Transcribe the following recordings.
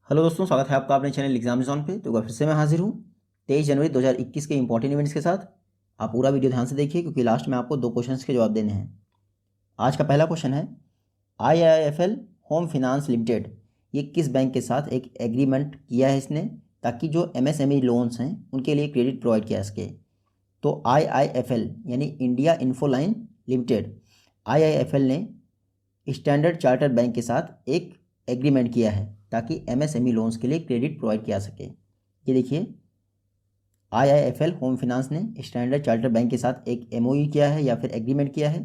Hello दोस्तों, स्वागत है आपका अपने चैनल एग्जाम जोन पे। तो फिर से मैं हाजिर हूँ 23 जनवरी 2021 के इंपॉर्टेंट इवेंट्स के साथ। आप पूरा वीडियो ध्यान से देखिए क्योंकि लास्ट में आपको 2 क्वेश्चंस के जवाब देने हैं। आज का पहला क्वेश्चन है, IIFL होम फाइनेंस लिमिटेड ये किस बैंक के साथ एक एग्रीमेंट किया है इसने, ताकि जो MSME लोन्स हैं उनके लिए क्रेडिट प्रोवाइड किया सके। तो IIFL यानी इंडिया इन्फोलाइन लिमिटेड, IIFL ने स्टैंडर्ड चार्टर्ड बैंक के साथ एक एग्रीमेंट किया है ताकि MSME लोन्स के लिए क्रेडिट प्रोवाइड किया सके। ये देखिए, IIFL होम फाइनेंस ने स्टैंडर्ड चार्टर्ड बैंक के साथ एक MOU किया है या फिर एग्रीमेंट किया है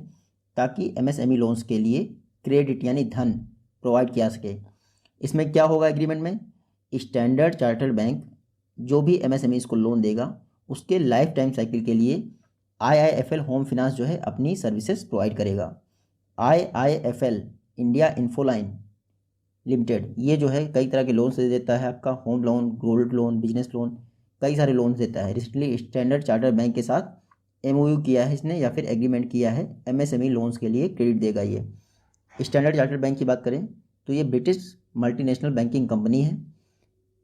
ताकि MSME लोन्स के लिए क्रेडिट यानी धन प्रोवाइड किया सके। इसमें क्या होगा एग्रीमेंट में, स्टैंडर्ड चार्टर्ड बैंक जो भी MSMEs को लोन देगा उसके लाइफ टाइम साइकिल के लिए IIFL होम फाइनेंस जो है अपनी सर्विसेज प्रोवाइड करेगा। IIFL इंडिया इन्फोलाइन लिमिटेड ये जो है कई तरह के लोन्स दे देता है, आपका home loan, gold loan, business loan, कई सारे लोन्स देता है। रिसेंटली स्टैंडर्ड चार्टर्ड बैंक के साथ MOU किया है इसने या फिर एग्रीमेंट किया है, MSME लोन्स के लिए क्रेडिट देगा ये। स्टैंडर्ड चार्टर्ड बैंक की बात करें तो ये ब्रिटिश मल्टीनेशनल बैंकिंग कंपनी है।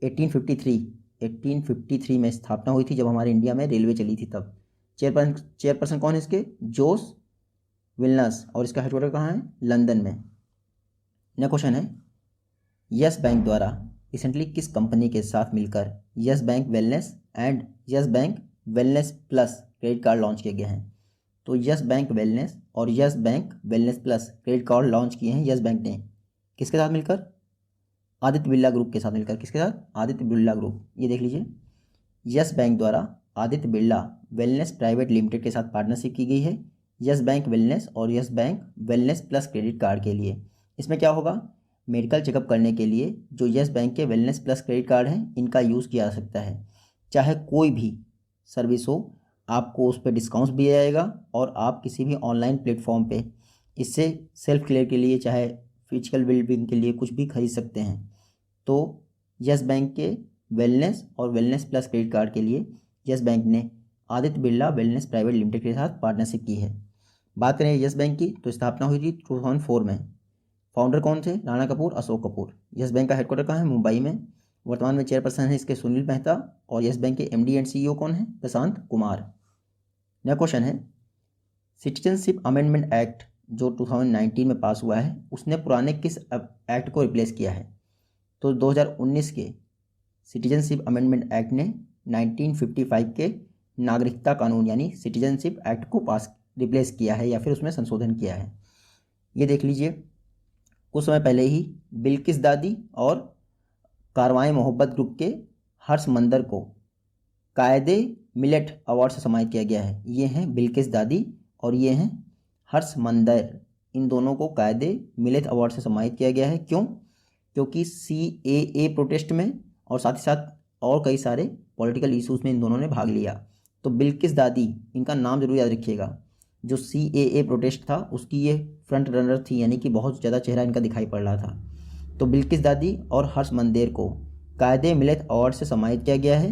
1853 में स्थापना हुई थी जब हमारे इंडिया में रेलवे चली थी तब। चेयरपर्सन कौन है इसके, जोस विल्नस, और इसका हेडक्वार्टर कहाँ है, लंदन में। नेक्स्ट क्वेश्चन है, यस बैंक द्वारा रिसेंटली किस कंपनी के साथ मिलकर yes bank wellness and yes bank wellness plus credit card launch किए गए हैं। तो यस बैंक वेलनेस और yes bank wellness plus credit card launch किए हैं यस बैंक ने किसके साथ मिलकर, आदित्य बिरला ग्रुप के साथ मिलकर। किसके साथ, आदित्य बिरला ग्रुप। ये देख लीजिए, यस बैंक द्वारा Aditya Birla wellness private limited के साथ पार्टनरशिप की गई है यस बैंक वेलनेस और yes bank wellness plus credit card के लिए। इसमें क्या होगा, मेडिकल चेकअप करने के लिए जो यस बैंक के वेलनेस प्लस क्रेडिट कार्ड हैं इनका यूज़ किया जा सकता है। चाहे कोई भी सर्विस हो, आपको उस पर डिस्काउंट भी आएगा और आप किसी भी ऑनलाइन प्लेटफॉर्म पे इससे सेल्फ क्लियर के लिए, चाहे फिजिकल वेलबींग के लिए कुछ भी खरीद सकते हैं। तो यस बैंक के वेलनेस और वेलनेस प्लस क्रेडिट कार्ड के लिए यस बैंक ने Aditya Birla wellness private limited के साथ पार्टनरशिप की है। बात करें यस बैंक की तो स्थापना हुई थी 2004 में। फाउंडर कौन थे, राणा कपूर, अशोक कपूर। यस बैंक का हेडक्वार्टर कहाँ है, मुंबई में। वर्तमान में चेयरपर्सन है इसके सुनील मेहता और यस बैंक के MD एंड CEO कौन है, प्रशांत कुमार। नेक्स्ट क्वेश्चन है, सिटीजनशिप अमेंडमेंट एक्ट जो 2019 में पास हुआ है उसने पुराने किस एक्ट को रिप्लेस किया है। तो 2019 के सिटीजनशिप अमेंडमेंट एक्ट ने 1955 के नागरिकता कानून यानी सिटीजनशिप एक्ट को रिप्लेस किया है या फिर उसमें संशोधन किया है। ये देख लीजिए, कुछ समय पहले ही बिल्किस दादी और कारवाएं मोहब्बत ग्रुप के हर्ष मंदर को कायदे मिलेट अवार्ड से सम्मानित किया गया है। ये हैं बिल्किस दादी और ये हैं हर्ष मंदर, इन दोनों को कायदे मिलेट अवार्ड से सम्मानित किया गया है। क्यों, क्योंकि CAA प्रोटेस्ट में और साथ ही साथ और कई सारे पॉलिटिकल इशूज़ में इन दोनों ने भाग लिया। तो बिल्किस दादी, इनका नाम जरूर याद रखिएगा। जो CAA प्रोटेस्ट था उसकी ये फ्रंट रनर थी, यानी कि बहुत ज़्यादा चेहरा इनका दिखाई पड़ रहा था। तो बिल्किस दादी और हर्ष मंदेर को कायदे मिलत अवार्ड से सम्मानित किया गया है।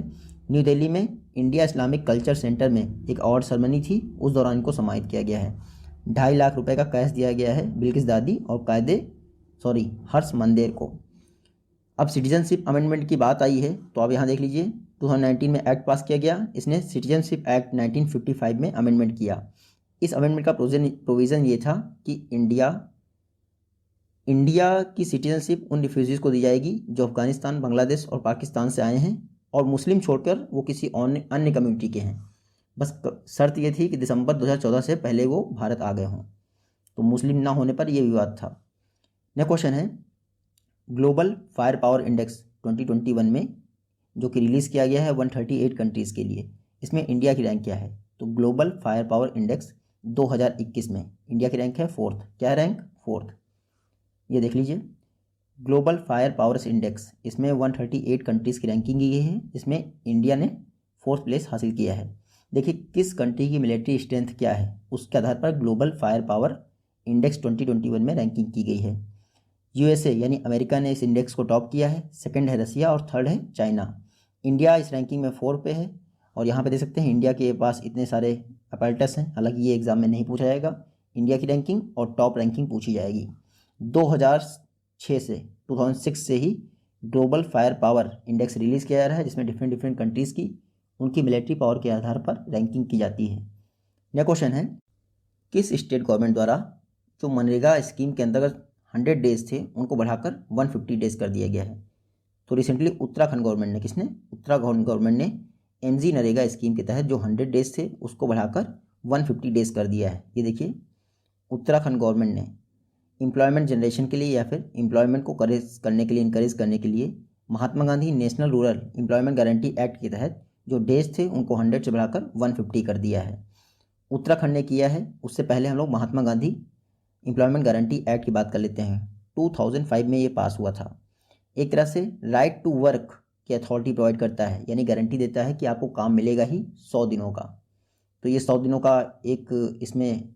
न्यू दिल्ली में इंडिया इस्लामिक कल्चर सेंटर में एक अवार्ड सेरेमनी थी, उस दौरान इनको सम्मानित किया गया है। 2.5 लाख रुपए का कैश दिया गया है बिल्किस दादी और हर्ष मंदेर को। अब सिटीजनशिप अमेंडमेंट की बात आई है तो अब यहाँ देख लीजिए, 2019 में एक्ट पास किया गया, इसने सिटीजनशिप एक्ट 1955 में अमेंडमेंट किया। इस अमेंडमेंट का प्रोविज़न ये था कि इंडिया की सिटीजनशिप उन रिफ्यूजीज़ को दी जाएगी जो अफगानिस्तान, बांग्लादेश और पाकिस्तान से आए हैं और मुस्लिम छोड़कर वो किसी अन्य कम्युनिटी के हैं। बस शर्त ये थी कि दिसंबर 2014 से पहले वो भारत आ गए हों। तो मुस्लिम ना होने पर यह विवाद था। नेक्स्ट क्वेश्चन है, ग्लोबल फायर पावर इंडेक्स 2021 में जो कि रिलीज़ किया गया है 138 कंट्रीज़ के लिए, इसमें इंडिया की रैंक क्या है। तो ग्लोबल फायर पावर इंडेक्स 2021 में इंडिया की रैंक है 4th। क्या रैंक, 4th। ये देख लीजिए, ग्लोबल फायर पावर्स इंडेक्स, इसमें 138 कंट्रीज़ की रैंकिंग की गई है, इसमें इंडिया ने 4th प्लेस हासिल किया है। देखिए किस कंट्री की मिलिट्री स्ट्रेंथ क्या है, उसके आधार पर ग्लोबल फायर पावर इंडेक्स 2021 में रैंकिंग की गई है। USA यानी अमेरिका ने इस इंडेक्स को टॉप किया है, सेकंड है रसिया और थर्ड है चाइना। इंडिया इस रैंकिंग में 4 पे है और यहाँ पे देख सकते हैं इंडिया के पास इतने सारे अपैरेटस हैं। हालांकि ये एग्जाम में नहीं पूछा जाएगा, इंडिया की रैंकिंग और टॉप रैंकिंग पूछी जाएगी। 2006 से ही global fire power index release किया जा रहा है, जिसमें डिफरेंट डिफरेंट कंट्रीज़ की उनकी मिलिट्री पावर के आधार पर रैंकिंग की जाती है। यह क्वेश्चन है, किस स्टेट गवर्नमेंट द्वारा जो मनरेगा स्कीम के अंतर्गत 100 डेज थे उनको बढ़ाकर 150 डेज कर दिया गया है? तो रिसेंटली उत्तराखंड गवर्नमेंट ने, किसने? उत्तराखंड गवर्नमेंट ने एमजी नरेगा स्कीम के तहत जो 100 डेज थे उसको बढ़ाकर 150 डेज कर दिया है। ये देखिए, उत्तराखंड गवर्नमेंट ने एम्प्लॉयमेंट जनरेशन के लिए या फिर एम्प्लॉयमेंट को इनकरेज करने के लिए Mahatma Gandhi national rural employment guarantee act के तहत जो डेज थे उनको 100 से बढ़ाकर 150 कर दिया है। उत्तराखंड ने किया है। उससे पहले हम लोग Mahatma Gandhi employment guarantee act की बात कर लेते हैं। 2005 में ये पास हुआ था। एक तरह से राइट टू वर्क की अथॉरिटी प्रोवाइड करता है, यानी गारंटी देता है कि आपको काम मिलेगा ही 100 दिनों का। तो ये 100 दिनों का एक इसमें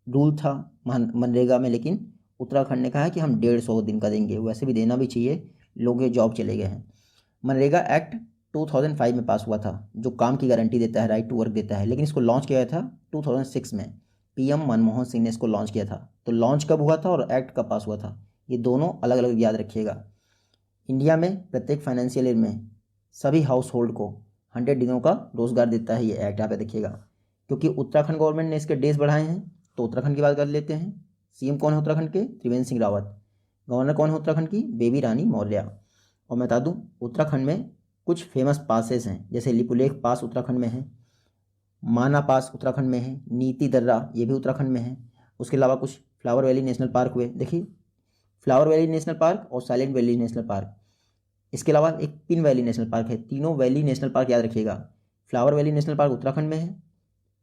रूल था मनरेगा में, लेकिन उत्तराखंड ने कहा है कि हम 150 दिन का देंगे। वैसे भी देना भी चाहिए, लोग जॉब चले गए हैं। मनरेगा एक्ट 2005 में पास हुआ था, जो काम की गारंटी देता है, राइट टू वर्क देता है। लेकिन इसको लॉन्च किया था 2006 में, पीएम मनमोहन सिंह ने इसको लॉन्च किया था। तो लॉन्च कब हुआ था और एक्ट कब पास हुआ था, ये दोनों अलग अलग याद रखिएगा। इंडिया में प्रत्येक फाइनेंशियल ईयर में सभी हाउस होल्ड को 100 दिनों का रोजगार देता है ये एक्ट। यहाँ पे देखिएगा, क्योंकि उत्तराखंड गवर्नमेंट ने इसके डेज बढ़ाए हैं तो उत्तराखंड की बात कर लेते हैं। सीएम कौन है उत्तराखंड के? त्रिवेंद्र सिंह रावत। गवर्नर कौन है उत्तराखंड की? बेबी रानी मौर्य। और मैं बता दूं, उत्तराखंड में कुछ फेमस पासेस हैं, जैसे लिपुलेख पास उत्तराखंड में है, माना पास उत्तराखंड में है, नीति दर्रा ये भी उत्तराखंड में है। उसके अलावा कुछ फ्लावर वैली नेशनल पार्क हुए, देखिए फ्लावर वैली नेशनल पार्क और साइलेंट वैली नेशनल पार्क। इसके अलावा एक पिन वैली नेशनल पार्क है। तीनों वैली नेशनल पार्क याद रखिएगा। Flower valley national park Uttarakhand में है,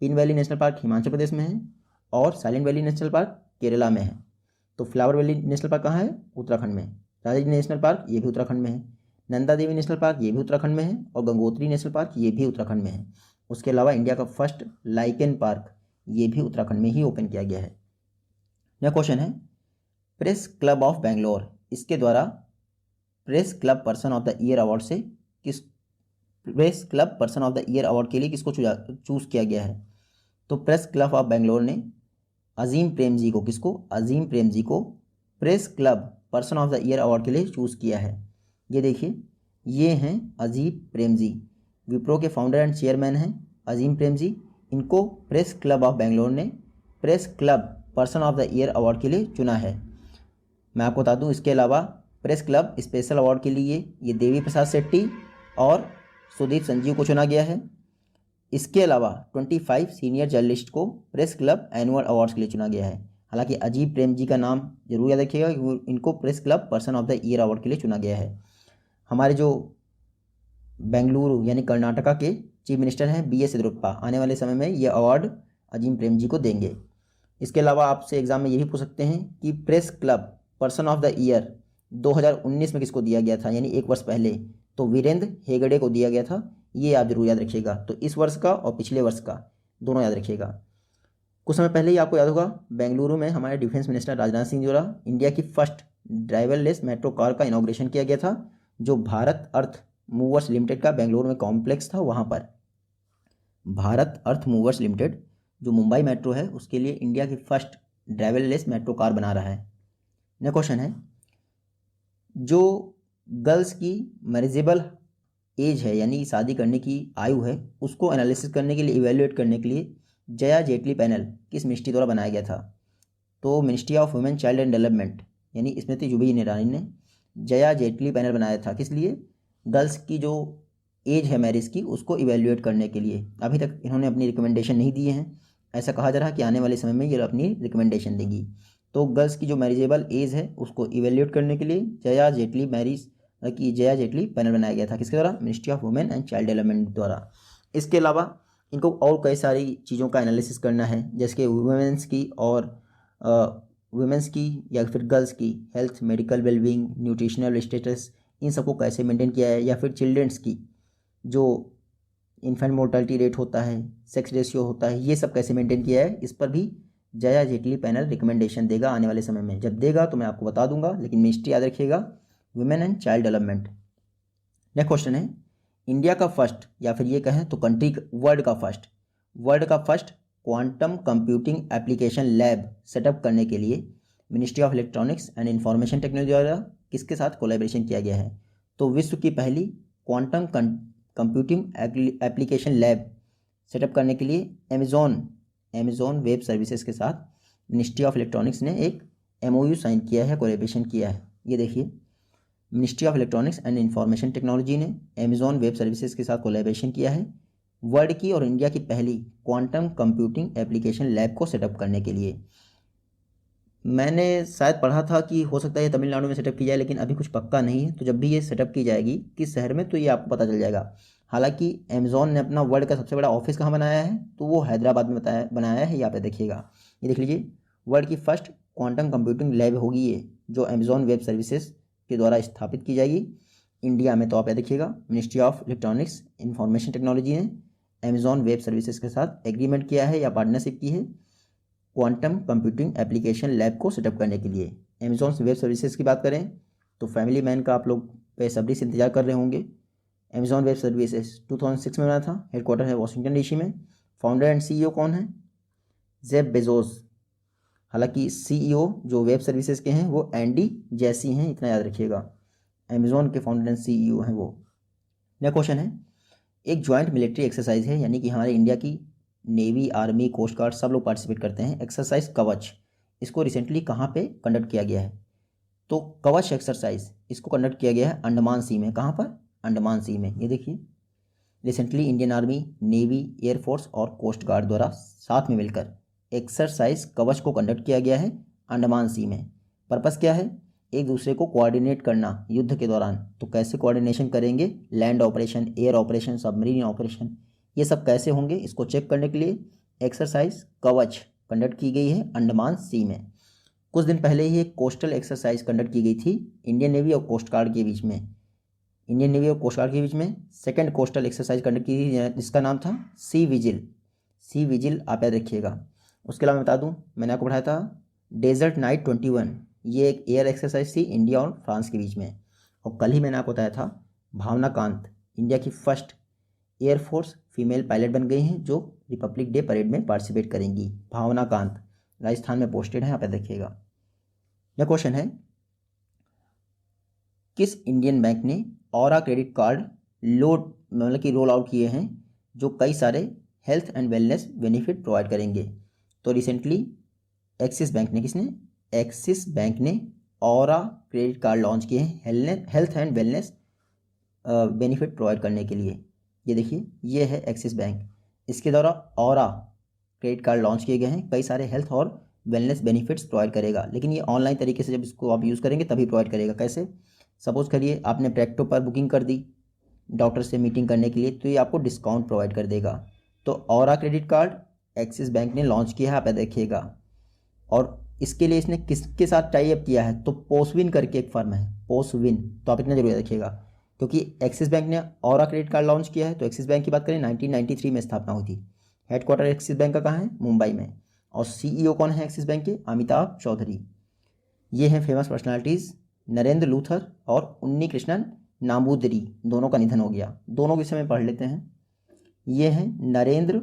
pin valley national park Himachal Pradesh में है और silent valley national park Kerala में है। तो फ्लावर वैली नेशनल पार्क कहाँ है? उत्तराखंड में। राजेश नेशनल पार्क ये भी उत्तराखंड में है। नंदा देवी नेशनल पार्क ये भी उत्तराखंड में है और गंगोत्री नेशनल पार्क ये भी उत्तराखंड में है। उसके अलावा इंडिया का फर्स्ट लाइकेन पार्क ये भी उत्तराखंड में ही ओपन किया गया है। यह क्वेश्चन है, प्रेस क्लब ऑफ बेंगलोर, इसके द्वारा press club person of the year award से किस press club person of the year award के लिए किसको चूज किया गया है? तो प्रेस क्लब ऑफ बेंगलोर ने अजीम प्रेमजी को, किसको? अजीम प्रेमजी को press club person of the year award के लिए चूज़ किया है। ये देखिए, ये हैं अजीम प्रेमजी, विप्रो के फाउंडर एंड चेयरमैन हैं अजीम प्रेमजी। इनको प्रेस क्लब ऑफ बेंगलोर ने press club person of the year award के लिए चुना है। मैं आपको बता दूं, इसके अलावा प्रेस क्लब स्पेशल अवार्ड के लिए ये देवी प्रसाद शेट्टी और सुदीप संजीव को चुना गया है। इसके अलावा 25 सीनियर जर्नलिस्ट को प्रेस क्लब एनुअल अवार्ड्स के लिए चुना गया है। हालांकि अजीम प्रेम जी का नाम जरूर याद रखिएगा कि इनको press club person of the year award के लिए चुना गया है। हमारे जो बेंगलुरु यानी कर्नाटका के चीफ मिनिस्टर हैं BS येदियुरप्पा, आने वाले समय में ये अवार्ड अजीम प्रेम जी को देंगे। इसके अलावा आपसे एग्जाम में ये भी पूछ सकते हैं कि press club person of the year 2019 में किसको दिया गया था, यानी एक वर्ष पहले? तो वीरेंद्र हेगड़े को दिया गया था। ये आप जरूर याद रखिएगा। तो इस वर्ष का और पिछले वर्ष का दोनों याद रखिएगा। कुछ समय पहले ही आपको याद होगा, बेंगलुरु में हमारे डिफेंस मिनिस्टर राजनाथ सिंह द्वारा इंडिया की फर्स्ट ड्राइवरलेस मेट्रो कार का इनॉग्रेशन किया गया था, जो भारत अर्थ मूवर्स लिमिटेड का बेंगलुरु में कॉम्प्लेक्स था वहाँ पर। भारत अर्थ मूवर्स लिमिटेड जो मुंबई मेट्रो है उसके लिए इंडिया की फर्स्ट ड्राइवरलेस मेट्रो कार बना रहा है। नेक्स्ट क्वेश्चन है, जो गर्ल्स की मैरिजेबल एज है यानी शादी करने की आयु है, उसको एनालिसिस करने के लिए, इवेल्युएट करने के लिए जया जेटली पैनल किस मिनिस्ट्री द्वारा बनाया गया था? तो ministry of women child and development यानी स्मृति ईरानी ने जया जेटली पैनल बनाया था। किस लिए? गर्ल्स की जो एज है मैरिज की उसको इवेल्युएट करने के लिए। अभी तक इन्होंने अपनी रिकमेंडेशन नहीं दिए हैं, ऐसा कहा जा रहा है कि आने वाले समय में ये अपनी रिकमेंडेशन देगी। तो गर्ल्स की जो मैरिजेबल एज है उसको इवेल्युएट करने के लिए जया जेटली पैनल बनाया गया था। किसके द्वारा? Ministry of women and child development द्वारा। इसके अलावा इनको और कई सारी चीज़ों का एनालिसिस करना है, जैसे कि वुमेन्स की और वुमेन्स की या फिर गर्ल्स की health, medical wellbeing, nutritional status, इन सबको कैसे मेंटेन किया है, या फिर चिल्ड्रंस की जो इन्फेंट मोर्टेलिटी रेट होता है, सेक्स रेशियो होता है, ये सब कैसे मेंटेन किया है, इस पर भी जया जेटली पैनल रिकमेंडेशन देगा आने वाले समय में। जब देगा तो मैं आपको बता दूंगा, लेकिन मिनिस्ट्री याद रखिएगा, women and child development. Next question है, इंडिया का फर्स्ट या फिर ये कहें तो कंट्री वर्ल्ड का first quantum computing application lab setup करने के लिए ministry of electronics and information technology द्वारा किसके साथ कोलैबोरेशन किया गया है? तो विश्व की पहली quantum computing application lab setup करने के लिए अमेजॉन वेब सर्विसेज के साथ मिनिस्ट्री ऑफ इलेक्ट्रॉनिक्स ने एक MOU साइन किया है, कोलैबोरेशन किया है। ये देखिए, ministry of electronics and information technology ने अमेजॉन वेब सर्विसेज के साथ कोलैबोरेशन किया है वर्ल्ड की और इंडिया की पहली क्वांटम कंप्यूटिंग एप्लीकेशन लैब को सेटअप करने के लिए। मैंने शायद पढ़ा था कि हो सकता है ये तमिलनाडु में सेटअप की जाए, लेकिन अभी कुछ पक्का नहीं है। तो जब भी ये सेटअप की जाएगी किस शहर में, तो ये आपको पता चल जाएगा। हालांकि अमेजॉन ने अपना वर्ल्ड का सबसे बड़ा ऑफिस कहाँ बनाया है, तो वो हैदराबाद में बनाया है। यहाँ पे देखिएगा, ये देख लीजिए, वर्ल्ड की फर्स्ट क्वांटम कंप्यूटिंग लैब होगी ये, जो अमेजॉन वेब सर्विसेज के द्वारा स्थापित की जाएगी इंडिया में। तो आप देखिएगा, ministry of electronics information technology ने अमेजॉन वेब सर्विसेज के साथ एग्रीमेंट किया है या पार्टनरशिप की है क्वांटम कंप्यूटिंग एप्लीकेशन लैब को सेटअप करने के लिए। अमेजॉन वेब सर्विसेज की बात करें तो फैमिली मैन का आप लोग बेसब्री से इंतजार कर रहे होंगे। अमेजॉन वेब सर्विसेज 2006 में बना था, हेडक्वार्टर है वाशिंगटन DC में। फाउंडर एंड CEO कौन है? Jeff Bezos. हालांकि CEO जो वेब सर्विसेज के हैं वो एंडी जैसी हैं, इतना याद रखिएगा। अमेजॉन के फाउंडर एंड CEO हैं वो। नेक्स्ट क्वेश्चन है, एक ज्वाइंट मिलिट्री एक्सरसाइज है, यानी कि हमारे इंडिया की नेवी, आर्मी, कोस्ट गार्ड सब लोग पार्टिसिपेट करते हैं, एक्सरसाइज कवच। इसको रिसेंटली कहाँ पे कंडक्ट किया गया है? तो कवच एक्सरसाइज इसको कंडक्ट किया गया है अंडमान सी में। कहाँ पर? अंडमान सी में। ये देखिए, recently Indian army, navy, air force और कोस्ट गार्ड द्वारा साथ में मिलकर एक्सरसाइज कवच को कंडक्ट किया गया है अंडमान सी में। पर्पस क्या है? एक दूसरे को कोऑर्डिनेट करना युद्ध के दौरान। तो कैसे कोऑर्डिनेशन करेंगे? Land operation, air operation, submarine operation, ये सब कैसे होंगे, इसको चेक करने के लिए एक्सरसाइज कवच कंडक्ट की गई है अंडमान सी में। कुछ दिन पहले ही एक कोस्टल एक्सरसाइज कंडक्ट की गई थी इंडियन नेवी और कोस्ट गार्ड के बीच में। इंडियन नेवी और कोस्ट गार्ड के बीच में सेकंड कोस्टल एक्सरसाइज कंडक्ट की गई, जिसका नाम था सी विजिल। आप याद रखिएगा। उसके अलावा मैं बता दूं, मैंने आपको पढ़ाया था डेजर्ट नाइट 21, ये एक एयर एक्सरसाइज थी इंडिया और फ्रांस के बीच में। और कल ही मैंने आपको बताया था भावना कांत इंडिया की फर्स्ट एयरफोर्स फीमेल पायलट बन गई हैं, जो रिपब्लिक डे परेड में पार्टिसिपेट करेंगी। भावना कांत राजस्थान में पोस्टेड है, यहाँ पे देखिएगा। यह क्वेश्चन है, किस इंडियन बैंक ने aura credit card roll out किए हैं, जो कई सारे health and wellness benefit provide करेंगे? तो रिसेंटली एक्सिस बैंक ने ऑरा क्रेडिट कार्ड लॉन्च किए हैं health and wellness benefit provide करने के लिए। ये देखिए, ये है एक्सिस बैंक, इसके द्वारा ऑरा क्रेडिट कार्ड लॉन्च किए गए हैं, कई सारे हेल्थ और वेलनेस बेनिफिट्स प्रोवाइड करेगा। लेकिन ये ऑनलाइन तरीके से जब इसको आप यूज़ करेंगे तभी प्रोवाइड करेगा। कैसे? सपोज करिए आपने प्रैक्टो पर बुकिंग कर दी डॉक्टर से मीटिंग करने के लिए, तो ये आपको डिस्काउंट प्रोवाइड कर देगा। तो aura credit card axis bank ने लॉन्च किया है, आप देखिएगा। और इसके लिए इसने किसके साथ टाई अप किया है? तो पोस्टविन करके एक फर्म है, पोस्टविन। तो आप इतना जरूर रखिएगा, क्योंकि एक्सिस बैंक ने ऑरा क्रेडिट कार्ड लॉन्च किया है। तो एक्सिस बैंक की बात करें 1993 में स्थापना हुई थी। हेडक्वार्टर एक्सिस बैंक का कहाँ है? मुंबई में। और CEO कौन है एक्सिस बैंक के? अमिताभ चौधरी। ये हैं फेमस पर्सनालिटीज़, नरेंद्र लूथर और उन्नी कृष्णन नाम्बूदरी। दोनों का निधन हो गया। दोनों के विषय में पढ़ लेते हैं। ये हैं नरेंद्र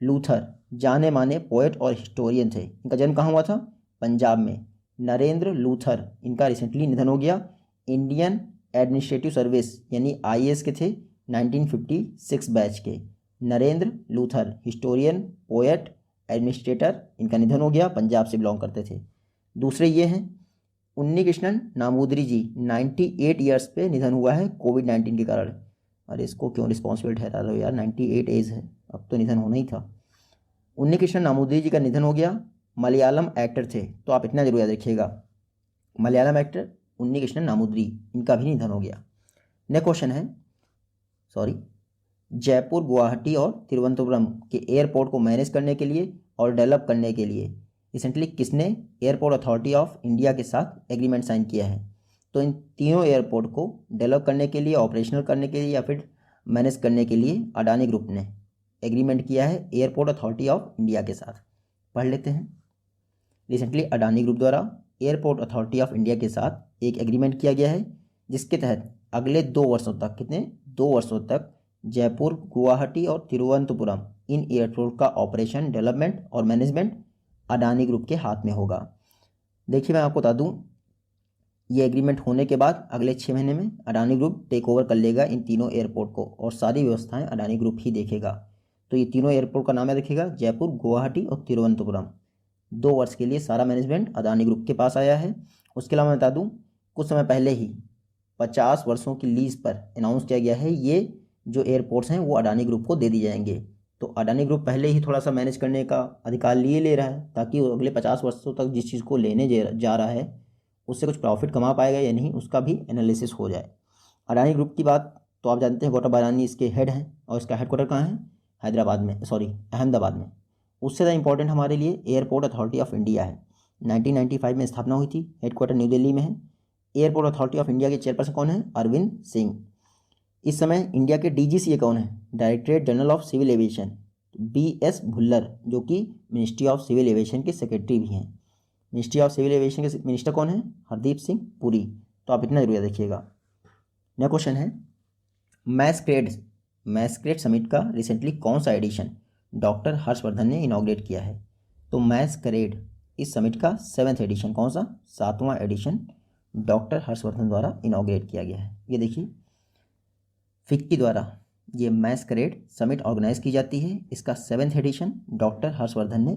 लूथर, जाने माने पोएट और हिस्टोरियन थे। इनका जन्म कहाँ हुआ था? पंजाब में। नरेंद्र लूथर, इनका रिसेंटली निधन हो गया। इंडियन एडमिनिस्ट्रेटिव सर्विस यानी IAS के थे, 1956 बैच के। Narendra Luther, historian, poet, administrator, इनका निधन हो गया, पंजाब से बिलोंग करते थे। दूसरे ये हैं उन्नी कृष्णन नाम्बूदरी जी, 98 ईयर्स पे निधन हुआ है कोविड-19 के कारण। अरे इसको क्यों रिस्पॉन्सिबल ठहरा रहे हो यार, 98 एज है, अब तो निधन होना ही था। उन्नी कृष्णन नाम्बूदरी जी का निधन हो गया। मलयालम एक्टर थे, तो आप इतना जरूर याद रखिएगा, मलयालम एक्टर उन्नी कृष्णन नाम्बूदरी, इनका भी निधन हो गया। नेक्स्ट क्वेश्चन है, जयपुर, गुवाहाटी और तिरुवनंतपुरम के एयरपोर्ट को मैनेज करने के लिए और डेवलप करने के लिए रिसेंटली किसने एयरपोर्ट अथॉरिटी ऑफ इंडिया के साथ एग्रीमेंट साइन किया है? तो इन तीनों एयरपोर्ट को डेवलप करने के लिए, ऑपरेशनल करने के लिए या फिर मैनेज करने के लिए अडानी ग्रुप ने एग्रीमेंट किया है एयरपोर्ट अथॉरिटी ऑफ इंडिया के साथ। पढ़ लेते हैं। रिसेंटली अडानी ग्रुप द्वारा एयरपोर्ट अथॉरिटी ऑफ इंडिया के साथ एक एग्रीमेंट किया गया है, जिसके तहत अगले 2 वर्षों तक, कितने 2 वर्षों तक जयपुर, गुवाहाटी और तिरुवनंतपुरम इन एयरपोर्ट का ऑपरेशन, डेवलपमेंट और मैनेजमेंट अडानी ग्रुप के हाथ में होगा। देखिए मैं आपको बता दूं, ये एग्रीमेंट होने के बाद अगले 6 महीने में अडानी ग्रुप टेक ओवर कर लेगा इन तीनों एयरपोर्ट को और सारी व्यवस्थाएं अडानी ग्रुप ही देखेगा। तो ये तीनों एयरपोर्ट का नाम याद रखिएगा, जयपुर, गुवाहाटी और तिरुवनंतपुरम। 2 वर्ष के लिए सारा मैनेजमेंट अडानी ग्रुप के पास आया है। उसके अलावा मैं बता दूं, कुछ समय पहले ही 50 वर्षों की लीज पर अनाउंस किया गया है, ये जो एयरपोर्ट्स हैं वो अडानी ग्रुप को दे दी जाएंगे। तो अडानी ग्रुप पहले ही थोड़ा सा मैनेज करने का अधिकार ले रहा है, ताकि वो अगले 50 वर्षों तक जिस चीज़ को लेने जा रहा है उससे कुछ प्रॉफिट कमा पाएगा या नहीं, उसका भी एनालिसिस हो जाए। अडानी ग्रुप की बात तो आप जानते हैं, गौतम अडानी इसके हेड हैं और इसका हेडक्वार्टर कहाँ है? हैदराबाद में, अहमदाबाद में। उससे ज़्यादा इंपॉर्टेंट हमारे लिए एयरपोर्ट अथॉरिटी ऑफ इंडिया है। 1995 में स्थापना हुई थी, हेडक्वार्टर न्यू दिल्ली में है। एयरपोर्ट अथॉरिटी ऑफ इंडिया के चेयरपर्सन कौन है? अरविंद सिंह। इस समय इंडिया के डीजीसीए कौन है? Directorate general of civil aviation, BS Bhullar, जो कि मिनिस्ट्री ऑफ सिविल एविएशन के सेक्रेटरी भी हैं। मिनिस्ट्री ऑफ सिविल एविएशन के मिनिस्टर कौन है? हरदीप सिंह पुरी। तो आप इतना जरूर याद रखिएगा। नया क्वेश्चन है, मैस्क्रेड समिट का रिसेंटली कौन सा एडिशन डॉक्टर हर्षवर्धन ने इनॉग्रेट किया है? तो मैस्क्रेड इस समिट का 7th एडिशन, कौन सा? 7वां एडिशन डॉक्टर हर्षवर्धन द्वारा इनॉग्रेट किया गया है। ये देखिए, फिक्की द्वारा ये मैस्क्रेड समिट ऑर्गेनाइज की जाती है। इसका 7th एडिशन डॉक्टर हर्षवर्धन ने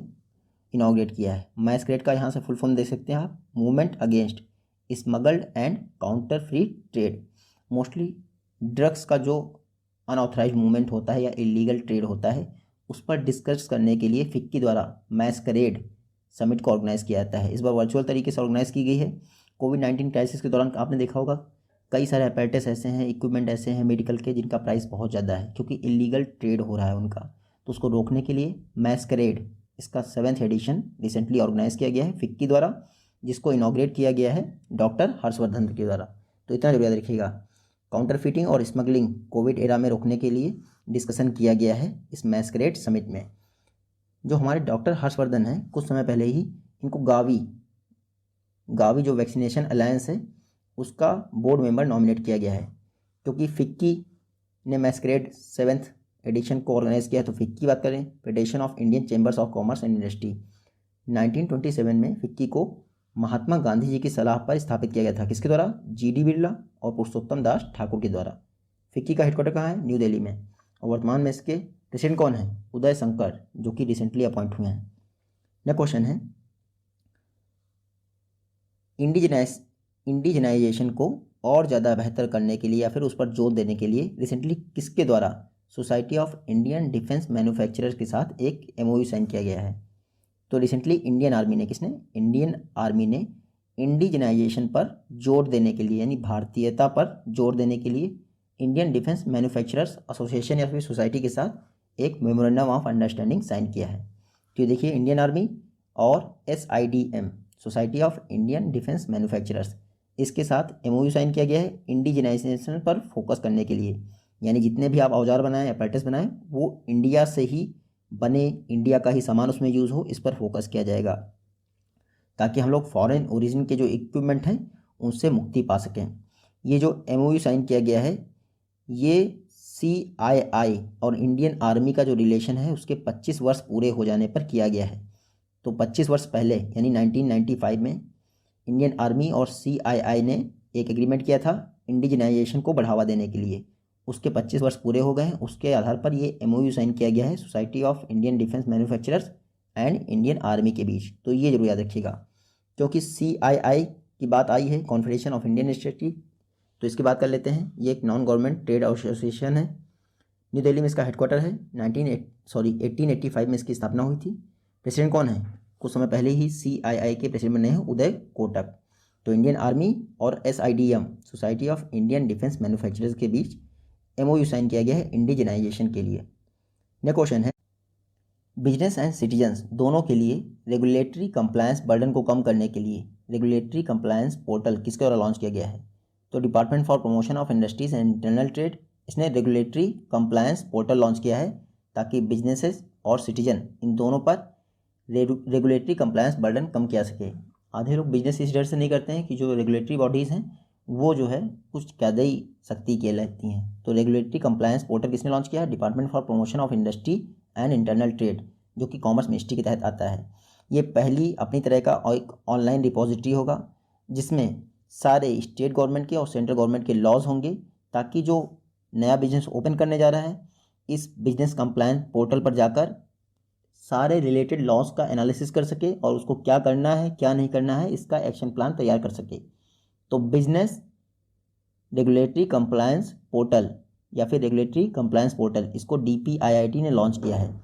इनॉग्रेट किया है। मैस्क्रेड का यहाँ से फुल फॉर्म देख सकते हैं आप, movement against smuggled and counter free trade. Mostly drugs का जो अनऑथराइज मूवमेंट होता है या इलीगल ट्रेड होता है, उस पर डिस्कस करने के लिए फिक्की द्वारा मैस्क्रेड समिट को ऑर्गेनाइज किया जाता है। इस बार वर्चुअल तरीके से ऑर्गेनाइज की गई है। कोविड-19 क्राइसिस के दौरान आपने देखा होगा, कई सारे अपैरेटस ऐसे हैं, इक्विपमेंट ऐसे हैं मेडिकल के, जिनका प्राइस बहुत ज़्यादा है क्योंकि इलीगल ट्रेड हो रहा है उनका। तो उसको रोकने के लिए मैस्क्रेड इसका 7th एडिशन रिसेंटली ऑर्गेनाइज किया गया है फिक्की द्वारा, जिसको इनॉग्रेट किया गया है डॉक्टर हर्षवर्धन के द्वारा। तो इतना जरूर याद रखिएगा। काउंटर फिटिंग और स्मगलिंग कोविड एरा में रोकने के लिए डिस्कशन किया गया है इस मैस्क्रेड समिट में। जो हमारे डॉक्टर हर्षवर्धन हैं, कुछ समय पहले ही इनको गावी जो वैक्सीनेशन अलायंस है उसका बोर्ड मेंबर नॉमिनेट किया गया है। क्योंकि फिक्की ने मैस्क्रेड 7th एडिशन को ऑर्गेनाइज किया है, तो फिक्की बात करें, federation of Indian chambers of commerce and industry. 1927 में फिक्की को महात्मा गांधी जी की सलाह पर स्थापित किया गया था। किसके द्वारा? GD बिरला और पुरुषोत्तम दास ठाकुर के द्वारा। फिक्की का हेडक्वार्टर कहाँ है? न्यू दिल्ली में। और वर्तमान में इसके प्रेसिडेंट कौन है? उदय शंकर, जो कि रिसेंटली अपॉइंट हुए हैं। नेक्स्ट क्वेश्चन है, इंडिजिनाइजेशन को और ज़्यादा बेहतर करने के लिए या फिर उस पर जोर देने के लिए रिसेंटली किसके द्वारा society of Indian defence manufacturers के साथ एक MOU साइन किया गया है? तो रिसेंटली इंडियन आर्मी ने इंडिजिनाइजेशन पर जोर देने के लिए, यानी भारतीयता पर जोर देने के लिए इंडियन डिफेंस मैन्युफैक्चरर्स एसोसिएशन या फिर सोसाइटी के साथ एक मेमोरेंडम ऑफ अंडरस्टैंडिंग साइन किया है। तो देखिए, इंडियन आर्मी और SIDM, society of Indian defence manufacturers, इसके साथ MOU साइन किया गया है इंडिजिनाइजेशन पर फोकस करने के लिए। यानी जितने भी आप औजार बनाएं, अपैरेटस बनाएं, वो इंडिया से ही बने, इंडिया का ही सामान उसमें यूज़ हो, इस पर फोकस किया जाएगा, ताकि हम लोग फॉरेन ओरिजिन के जो इक्विपमेंट हैं उनसे मुक्ति पा सकें। ये जो MOU साइन किया गया है, ये CII और इंडियन आर्मी का जो रिलेशन है उसके 25 वर्ष पूरे हो जाने पर किया गया है। तो 25 वर्ष पहले यानी 1995 में इंडियन आर्मी और CII ने एक एग्रीमेंट किया था इंडिजिनाइजेशन को बढ़ावा देने के लिए। उसके 25 वर्ष पूरे हो गए हैं, उसके आधार पर ये MOU साइन किया गया है society of Indian defence manufacturers and Indian army के बीच। तो ये जरूर याद रखिएगा, क्योंकि CII की बात आई है, कॉन्फेडरेशन ऑफ इंडियन इंडस्ट्री, तो इसकी बात कर लेते हैं। ये एक नॉन गवर्नमेंट ट्रेड एसोसिएशन है, न्यू दिल्ली में इसका हेडक्वार्टर है। 1885 में इसकी स्थापना हुई थी। प्रेसिडेंट कौन है? कुछ समय पहले ही CII के प्रेसिडेंट बने हैं उदय कोटक। तो इंडियन आर्मी और SIDM, society of Indian defence manufacturers के बीच MOU साइन किया गया है इंडिजिनाइजेशन के लिए। नेक्स्ट क्वेश्चन है, बिजनेस एंड सिटीजन्स दोनों के लिए रेगुलेटरी कंप्लायंस बर्डन को कम करने के लिए रेगुलेटरी कंप्लायंस पोर्टल किसके द्वारा लॉन्च किया गया है? तो department for promotion of industries and internal trade, इसने रेगुलेटरी कंप्लायंस पोर्टल लॉन्च किया है ताकि बिजनेसेस और सिटीजन इन दोनों पर रेगुलेटरी कंप्लायंस बर्डन कम किया सके। आधे लोग बिजनेस इस डर से नहीं करते हैं कि जो रेगुलेटरी बॉडीज़ हैं वो जो है कुछ ज़्यादा ही सख्ती के लगती हैं। तो रेगुलेटरी कंप्लायंस पोर्टल किसने लॉन्च किया है? Department for promotion of industry and internal trade, जो कि कॉमर्स मिनिस्ट्री के तहत आता है। ये पहली अपनी तरह का एक ऑनलाइन रिपोजिटरी होगा जिसमें सारे स्टेट गवर्नमेंट के और सेंट्रल गवर्नमेंट के लॉज होंगे, ताकि जो नया बिजनेस ओपन करने जा रहा है इस बिजनेस कंप्लायंस पोर्टल पर जाकर सारे रिलेटेड लॉज का एनालिसिस कर सके और उसको क्या करना है क्या नहीं करना है इसका एक्शन प्लान तैयार कर सके। तो बिजनेस रेगुलेटरी कंप्लायंस पोर्टल या फिर रेगुलेटरी कंप्लायंस पोर्टल, इसको DPIIT ने लॉन्च किया है।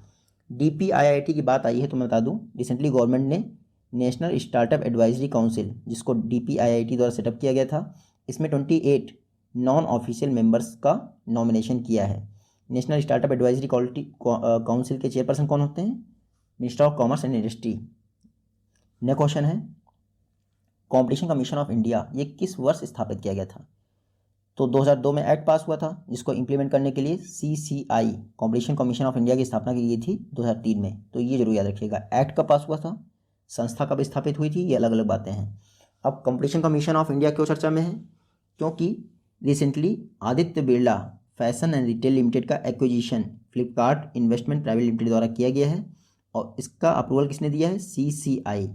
DPIIT की बात आई है तो मैं बता दूं, रिसेंटली गवर्नमेंट ने नेशनल स्टार्टअप एडवाइजरी काउंसिल, जिसको DPIIT द्वारा सेटअप किया गया था, इसमें 28 नॉन ऑफिशियल मेंबर्स का नॉमिनेशन किया है। नेशनल स्टार्टअप एडवाइजरी काउंसिल के चेयरपर्सन कौन होते हैं? Minister of commerce and industry. Next question है, कॉम्पिटिशन कमीशन ऑफ इंडिया ये किस वर्ष स्थापित किया गया था? तो 2002 में एक्ट पास हुआ था, जिसको इम्प्लीमेंट करने के लिए CCI competition commission of India की स्थापना की गई थी 2003 में। तो ये जरूर याद रखिएगा, एक्ट कब पास हुआ था, संस्था कब स्थापित हुई थी, ये अलग अलग बातें हैं। अब कॉम्पिटिशन कमीशन ऑफ इंडिया क्यों चर्चा में है? क्योंकि recently Aditya Birla fashion and retail limited का acquisition Flipkart investment private limited द्वारा किया गया है और इसका अप्रूवल किसने दिया है? CCI।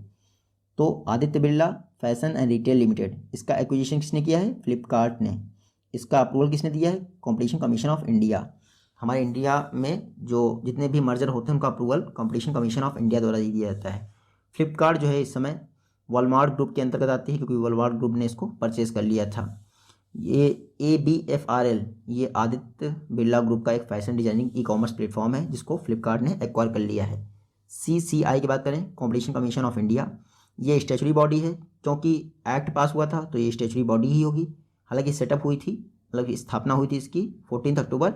तो Aditya Birla fashion and retail limited, इसका एक्विजिशन किसने किया है? फ्लिपकार्ट ने। इसका अप्रूवल किसने दिया है? Competition commission of India. हमारे इंडिया में जो जितने भी मर्जर होते हैं उनका approval competition commission of India द्वारा दिया जाता है। फ्लिपकार्ट जो है इस समय वॉलमार्ट ग्रुप के अंतर्गत आती है, क्योंकि वॉलमार्ट ग्रुप ने इसको परचेज कर लिया था। ये ABFRL ये आदित्य बिरला ग्रुप का एक फैशन डिजाइनिंग ई-कॉमर्स प्लेटफॉर्म है, जिसको फ्लिपकार्ट ने एक्वायर कर लिया है। CCI की बात करें, कॉम्पिटिशन कमीशन ऑफ इंडिया, ये स्टैचुरी बॉडी है, क्योंकि एक्ट पास हुआ था तो ये स्टैचुरी बॉडी ही होगी। हालांकि सेटअप हुई थी, मतलब स्थापना हुई थी इसकी 14 अक्टूबर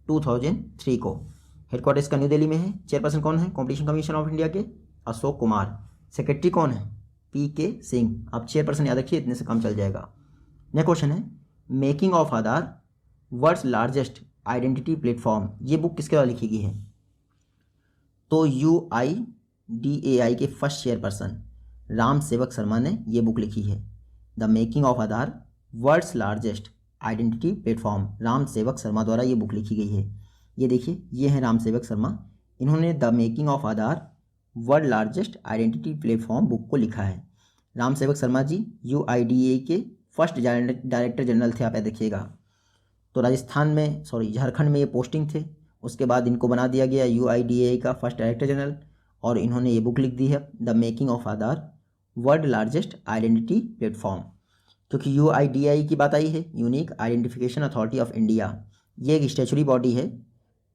2003 को। हेडक्वार्टर इसका न्यू दिल्ली में है। चेयरपर्सन कौन है कॉम्पिटिशन कमीशन ऑफ इंडिया के? अशोक कुमार। सेक्रेटरी कौन है? PK सिंह। आप चेयरपर्सन याद रखिए, इतने से काम चल जाएगा। नेक्स्ट क्वेश्चन है, making of Aadhaar world's largest identity platform, ये बुक किसके द्वारा लिखी गई है? तो UIDAI के फर्स्ट चेयरपर्सन राम सेवक शर्मा ने ये बुक लिखी है। The making of Aadhaar world's largest identity platform, Ram Sevak Sharma द्वारा ये बुक लिखी गई है। ये देखिए, ये हैं राम सेवक शर्मा, इन्होंने the making of Aadhaar world largest identity platform book को लिखा है। राम सेवक शर्मा जी UIDAI के फर्स्ट डायरेक्टर जनरल थे, आप याद देखिएगा। तो राजस्थान में झारखंड में ये पोस्टिंग थे, उसके बाद इनको बना दिया गया UIDAI का फर्स्ट डायरेक्टर जनरल, और इन्होंने ये बुक लिख दी है the making of Aadhaar world largest identity platform. क्योंकि UIDAI की बात आई है, unique identification authority of India, ये एक स्टैचुरी बॉडी है,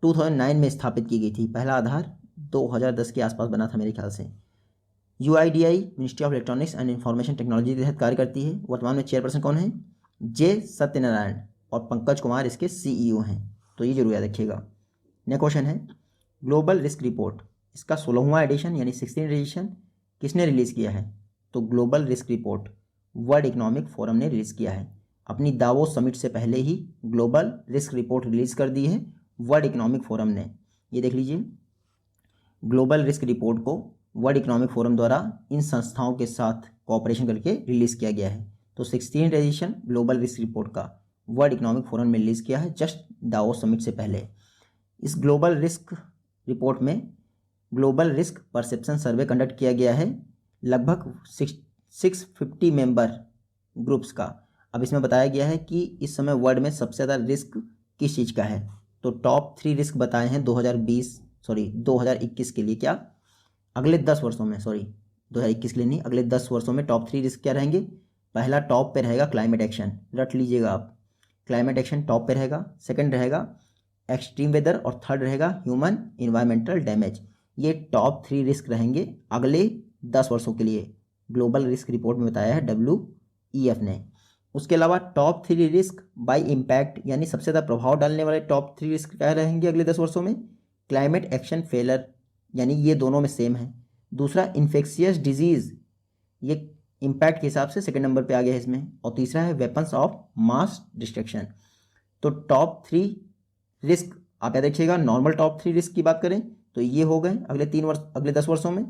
2009 में स्थापित की गई थी। पहला आधार 2010 के आसपास बना था मेरे ख्याल से। UIDAI ministry of electronics and information technology के तहत कार्य करती है। वर्तमान में चेयरपर्सन कौन है? J सत्यनारायण, और पंकज कुमार इसके CEO हैं। तो ये जरूर याद रखिएगा। नेक्स्ट क्वेश्चन है, ग्लोबल रिस्क रिपोर्ट, इसका 16वां एडिशन यानी 16 एडिशन किसने रिलीज़ किया है? तो global risk report world economic forum ने रिलीज़ किया है। अपनी दावोस समिट से पहले ही ग्लोबल रिस्क रिपोर्ट रिलीज़ कर दी है वर्ल्ड इकोनॉमिक फोरम ने। ये देख लीजिए, ग्लोबल रिस्क रिपोर्ट को वर्ल्ड इकोनॉमिक फोरम द्वारा इन संस्थाओं के साथ कोऑपरेशन करके रिलीज़ किया गया है। तो 16 एडिशन ग्लोबल रिस्क रिपोर्ट का वर्ल्ड इकोनॉमिक फोरम में रिलीज़ किया है जस्ट दावोस समिट से पहले। इस ग्लोबल रिस्क रिपोर्ट में global risk perception survey conduct किया गया है लगभग 650 मेंबर ग्रुप्स का। अब इसमें बताया गया है कि इस समय वर्ल्ड में सबसे ज़्यादा रिस्क किस चीज़ का है। तो टॉप 3 रिस्क बताए हैं 2021 के लिए, क्या अगले 10 वर्षों में, 2021 के लिए नहीं, अगले 10 वर्षों में टॉप 3 रिस्क क्या रहेंगे? पहला टॉप पे रहेगा क्लाइमेट एक्शन, रट लीजिएगा आप, क्लाइमेट एक्शन टॉप पे रहेगा। सेकंड रहेगा एक्सट्रीम वेदर, और थर्ड रहेगा ह्यूमन इन्वायरमेंटल डैमेज। ये टॉप 3 रिस्क रहेंगे अगले 10 वर्षों के लिए, ग्लोबल रिस्क रिपोर्ट में बताया है WEF ने। उसके अलावा टॉप 3 रिस्क बाय इम्पैक्ट, यानी सबसे ज़्यादा प्रभाव डालने वाले टॉप 3 रिस्क क्या रहेंगे अगले 10 वर्षों में? क्लाइमेट एक्शन फेलर, यानी ये दोनों में सेम है। दूसरा इन्फेक्शियस डिजीज़, ये इम्पैक्ट के हिसाब से सेकंड नंबर पे आ गया है इसमें। और तीसरा है वेपन्स ऑफ मास डिस्ट्रक्शन। तो टॉप 3 रिस्क आप याद रखिएगा। नॉर्मल टॉप 3 रिस्क की बात करें तो ये हो गए अगले 10 वर्षों में,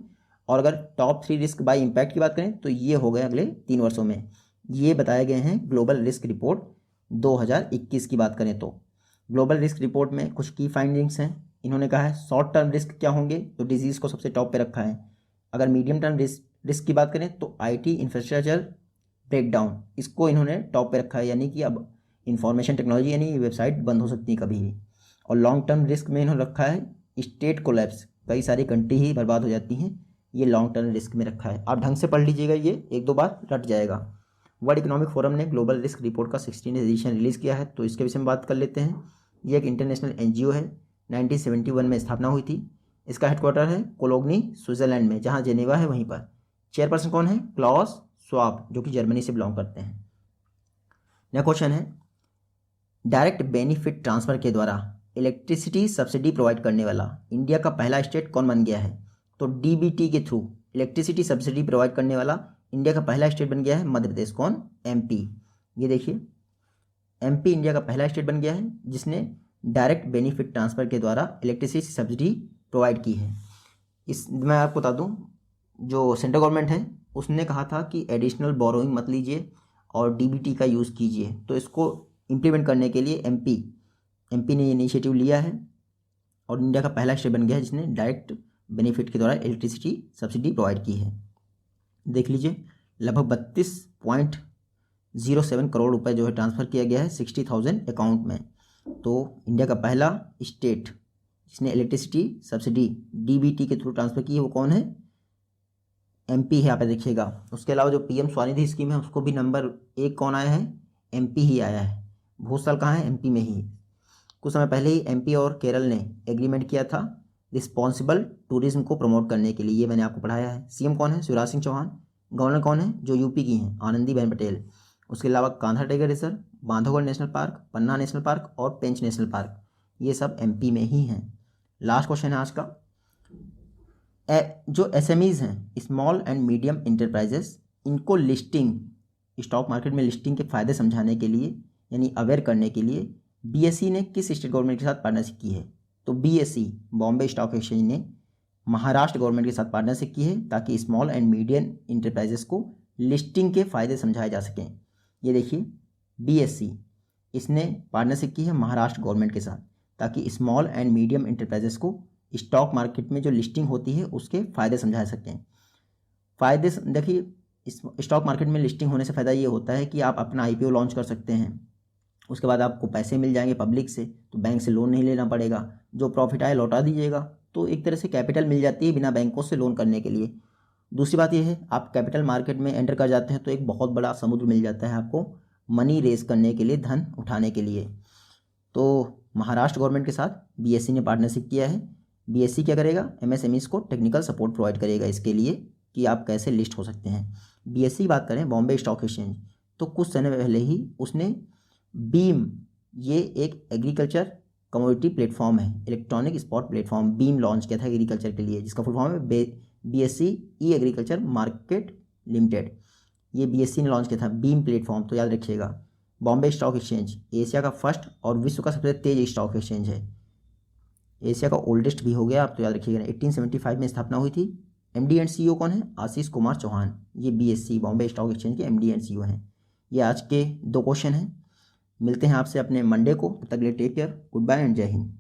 और अगर टॉप 3 रिस्क बाय इम्पैक्ट की बात करें तो ये हो गए अगले 3 वर्षों में। ये बताए गए हैं ग्लोबल रिस्क रिपोर्ट 2021 की बात करें तो। ग्लोबल रिस्क रिपोर्ट में कुछ की फाइंडिंग्स हैं। इन्होंने कहा है शॉर्ट टर्म रिस्क क्या होंगे, तो डिजीज़ को सबसे टॉप पे रखा है। अगर मीडियम टर्म रिस्क की बात करें तो IT इंफ्रास्ट्रक्चर ब्रेकडाउन, इसको इन्होंने टॉप पे रखा है, यानी कि अब इंफॉर्मेशन टेक्नोलॉजी यानी वेबसाइट बंद हो सकती है कभी भी। और लॉन्ग टर्म रिस्क में इन्होंने रखा है स्टेट कोलैप्स, कई सारी कंट्री ही बर्बाद हो जाती हैं, ये लॉन्ग टर्म रिस्क में रखा है। आप ढंग से पढ़ लीजिएगा, ये एक दो बार रट जाएगा। वर्ल्ड इकोनॉमिक फोरम ने ग्लोबल रिस्क रिपोर्ट का 16 एडिशन रिलीज़ किया है, तो इसके विषय में बात कर लेते हैं। ये एक इंटरनेशनल NGO है, 1971 में स्थापना हुई थी। इसका हेडक्वार्टर है कोलोग्नी स्विट्जरलैंड में, जहाँ जेनेवा है वहीं पर। चेयरपर्सन कौन है? क्लॉस स्वाब, जो कि जर्मनी से बिलोंग करते हैं। नेक्स्ट क्वेश्चन है, डायरेक्ट बेनिफिट ट्रांसफ़र के द्वारा इलेक्ट्रिसिटी सब्सिडी प्रोवाइड करने वाला इंडिया का पहला स्टेट कौन बन गया है? तो DBT के थ्रू इलेक्ट्रिसिटी सब्सिडी प्रोवाइड करने वाला इंडिया का पहला स्टेट बन गया है मध्य प्रदेश। कौन? MP। ये देखिए, MP इंडिया का पहला स्टेट बन गया है जिसने डायरेक्ट बेनिफिट ट्रांसफ़र के द्वारा इलेक्ट्रिसिटी सब्सिडी प्रोवाइड की है। इस मैं आपको बता दूं, जो सेंट्रल गवर्नमेंट है उसने कहा था कि एडिशनल बोरोइंग मत लीजिए और DBT का यूज़ कीजिए, तो इसको इम्प्लीमेंट करने के लिए MP ने ये इनिशिएटिव लिया है और इंडिया का पहला स्टेट बन गया है जिसने डायरेक्ट बेनिफिट के द्वारा इलेक्ट्रिसिटी सब्सिडी प्रोवाइड की है। देख लीजिए, लगभग 32.07 करोड़ रुपए जो है ट्रांसफ़र किया गया है 60,000 अकाउंट में। तो इंडिया का पहला स्टेट जिसने इलेक्ट्रिसिटी सब्सिडी DBT के थ्रू ट्रांसफ़र की है वो कौन है? MP है, यहाँ पे देखिएगा। उसके अलावा जो PM स्वनिधि स्कीम है उसको भी नंबर 1 कौन आया है? MP ही आया है। भूस्थल कहाँ है? MP में ही। कुछ समय पहले ही MP और केरल ने एग्रीमेंट किया था रिस्पॉन्सिबल टूरिज्म को प्रमोट करने के लिए, ये मैंने आपको पढ़ाया है। CM कौन है? शिवराज सिंह चौहान। गवर्नर कौन है? जो UP की हैं, आनंदीबेन पटेल। उसके अलावा Kanha tiger reserve, Bandhavgarh national park, Panna national park और पेंच नेशनल पार्क, ये सब MP में ही हैं। लास्ट क्वेश्चन है आज का, जो SMEs हैं, स्मॉल एंड मीडियम इंटरप्राइजेस, इनको लिस्टिंग, स्टॉक मार्केट में लिस्टिंग के फ़ायदे समझाने के लिए यानी अवेयर करने के लिए BSE ने किस स्टेट गवर्नमेंट के साथ पार्टनरशिप की है? तो BSE बॉम्बे स्टॉक एक्सचेंज ने महाराष्ट्र गवर्नमेंट के साथ पार्टनरशिप की है ताकि स्मॉल एंड मीडियम इंटरप्राइजेस को लिस्टिंग के फ़ायदे समझाए जा सकें। ये देखिए, BSE इसने पार्टनरशिप की है महाराष्ट्र गवर्नमेंट के साथ ताकि स्मॉल एंड मीडियम इंटरप्राइजेस को स्टॉक मार्केट में जो लिस्टिंग होती है उसके फ़ायदे समझा सकें। फ़ायदे देखिए, स्टॉक मार्केट में लिस्टिंग होने से फ़ायदा ये होता है कि आप अपना IPO लॉन्च कर सकते हैं, उसके बाद आपको पैसे मिल जाएंगे पब्लिक से, तो बैंक से लोन नहीं लेना पड़ेगा, जो प्रॉफिट आए लौटा दीजिएगा, तो एक तरह से कैपिटल मिल जाती है बिना बैंकों से लोन करने के लिए। दूसरी बात यह है, आप कैपिटल मार्केट में एंटर कर जाते हैं तो एक बहुत बड़ा समुद्र मिल जाता है आपको मनी रेज करने के लिए, धन उठाने के लिए। तो महाराष्ट्र गवर्नमेंट के साथ BSE ने पार्टनरशिप किया है। BSE क्या करेगा? MSMEs को टेक्निकल सपोर्ट प्रोवाइड करेगा इसके लिए कि आप कैसे लिस्ट हो सकते हैं। BSE की बात करें, बॉम्बे स्टॉक एक्सचेंज, तो कुछ समय पहले ही उसने बीम, ये एक एग्रीकल्चर कमोडिटी प्लेटफॉर्म है, electronic spot platform beam launch किया था एग्रीकल्चर के लिए, जिसका फुल फॉर्म है BSE ई एग्रीकल्चर मार्केट लिमिटेड। ये BSE ने लॉन्च किया था बीम प्लेटफॉर्म, तो याद रखिएगा। बॉम्बे स्टॉक एक्सचेंज एशिया का फर्स्ट और विश्व का सबसे तेज स्टॉक एक्सचेंज है, एशिया का ओल्डेस्ट भी हो गया, आप तो याद रखिएगा। 1875 में स्थापना हुई थी। MD एंड CEO कौन है? आशीष कुमार चौहान। ये BSE बॉम्बे स्टॉक एक्सचेंज के MD एंड CEO हैं। ये आज के 2 क्वेश्चन हैं। मिलते हैं आपसे अपने मंडे को, तब तक के लिए take care, goodbye and जय हिंद।